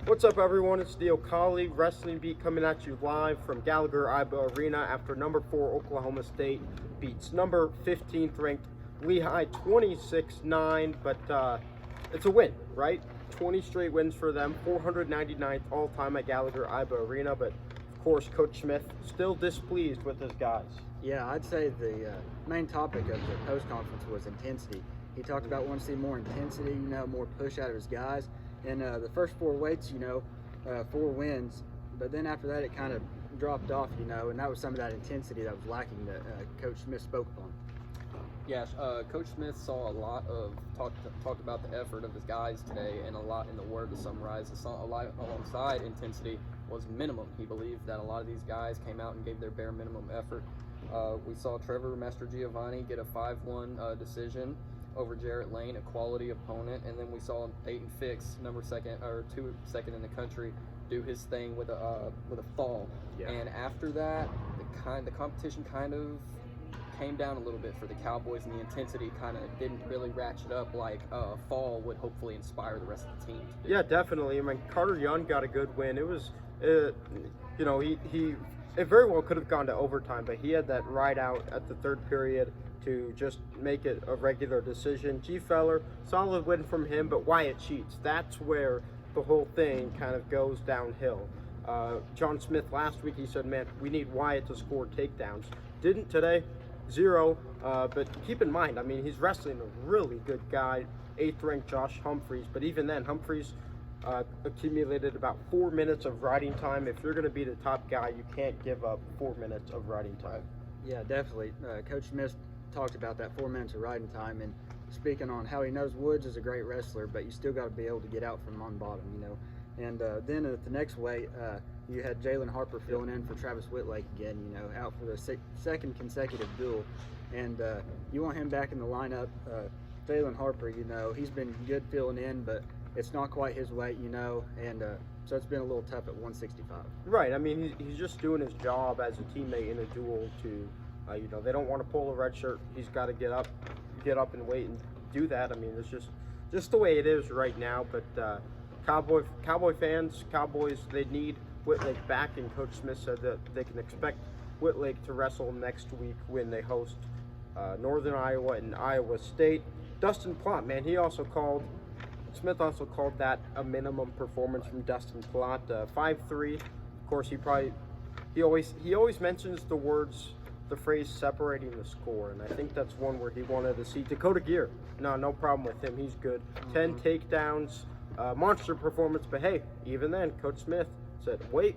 What's up, everyone? It's the O'Collie Wrestling Beat coming at you live from Baribeau Arena after number 4 Oklahoma State beats number 15th ranked Lehigh 26-9, but it's a win, right? 20 straight wins for them, 499th all-time at Gallagher-Iba Arena, but of course, Coach Smith still displeased with his guys. Yeah, I'd say the main topic of the post-conference was intensity. He talked about wanting to see more intensity, more push out of his guys. And the first 4 weights, 4 wins. But then after that, it kind of dropped off, and that was some of that intensity that was lacking that Coach Smith spoke upon. Yeah, Coach Smith saw a lot of talked about the effort of his guys today, and a lot in the word to summarize. A lot alongside intensity was minimum. He believed that a lot of these guys came out and gave their bare minimum effort. We saw Trevor Mastrogiovanni get a 5-1 decision over Jarrett Lane, a quality opponent, and then we saw Peyton Fix, second in the country, do his thing with a fall. Yeah. And after that, the competition kind of came down a little bit for the Cowboys, and the intensity kind of didn't really ratchet up like a fall would hopefully inspire the rest of the team to do. Yeah, definitely. I mean, Carter Young got a good win. It was, it very well could have gone to overtime, but he had that ride out at the third period to just make it a regular decision. G. Feller, solid win from him, but Wyatt cheats. That's where the whole thing kind of goes downhill. John Smith last week, he said, man, we need Wyatt to score takedowns. Didn't today, 0. But keep in mind, I mean, he's wrestling a really good guy, 8th ranked Josh Humphreys. But even then, Humphreys accumulated about 4 minutes of riding time. If you're going to be the top guy, you can't give up 4 minutes of riding time. Yeah, definitely. Coach Smith talked about that 4 minutes of riding time, and speaking on how he knows Woods is a great wrestler, but you still got to be able to get out from on bottom, And then at the next weight, you had Jalen Harper filling in for Travis Whitlake again, out for the second consecutive duel. And you want him back in the lineup. Jalen Harper, he's been good filling in, but it's not quite his weight, and so it's been a little tough at 165. Right. I mean, he's just doing his job as a teammate in a duel to, they don't want to pull a red shirt. He's got to get up and wait and do that. I mean, it's just the way it is right now. But Cowboy fans, Cowboys, they need Whitlake back, and Coach Smith said that they can expect Whitlake to wrestle next week when they host Northern Iowa and Iowa State. Dustin Plott, man, Smith also called that a minimum performance from Dustin Plott. 5'3". Of course, he always mentions the phrase separating the score, and I think that's one where he wanted to see Dakota Gear. No problem with him. He's good. 10 takedowns, monster performance. But hey, even then, Coach Smith said, wait,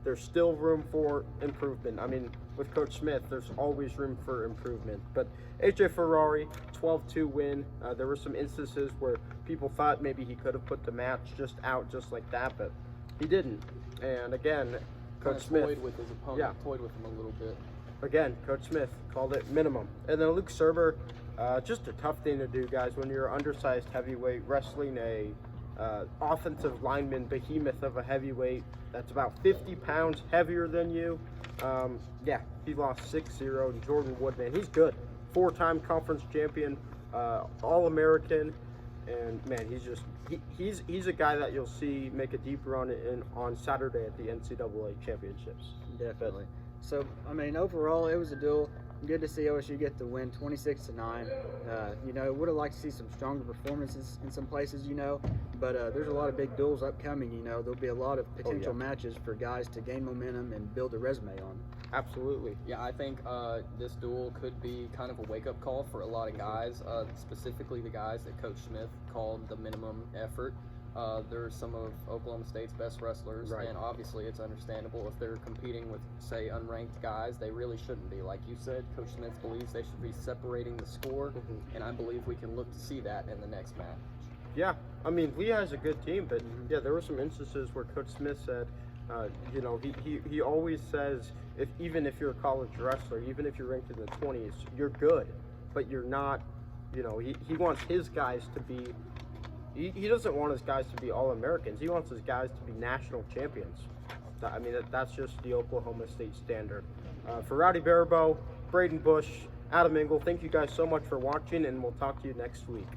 there's still room for improvement. I mean, with Coach Smith, there's always room for improvement. But AJ Ferrari, 12-2 win. There were some instances where people thought maybe he could have put the match out just like that, but he didn't. And again, Coach Smith toyed with his opponent, toyed with him a little bit. Again, Coach Smith called it minimum. And then Luke Serber, just a tough thing to do, guys, when you're undersized heavyweight wrestling a offensive lineman behemoth of a heavyweight that's about 50 pounds heavier than you. He lost 6-0 to Jordan Woodman. He's good. 4-time conference champion, All-American, and man, he's a guy that you'll see make a deep run on Saturday at the NCAA championships. Definitely. So, I mean, overall, it was a duel. Good to see OSU get the win, 26-9. Would have liked to see some stronger performances in some places, but there's a lot of big duels upcoming. There'll be a lot of potential matches for guys to gain momentum and build a resume on. Absolutely. Yeah, I think this duel could be kind of a wake-up call for a lot of guys, specifically the guys that Coach Smith called the minimum effort. They're some of Oklahoma State's best wrestlers, right. And obviously it's understandable if they're competing with, say, unranked guys. They really shouldn't be. Like you said, Coach Smith believes they should be separating the score, and I believe we can look to see that in the next match. Yeah, I mean, Lehigh's a good team, but there were some instances where Coach Smith said, he always says, even if you're a college wrestler, even if you're ranked in the 20s, you're good, but you're not, he wants his guys to be, he doesn't want his guys to be All-Americans. He wants his guys to be national champions. I mean, that's just the Oklahoma State standard. For Rowdy Baribeau, Braden Bush, Adam Engel, thank you guys so much for watching, and we'll talk to you next week.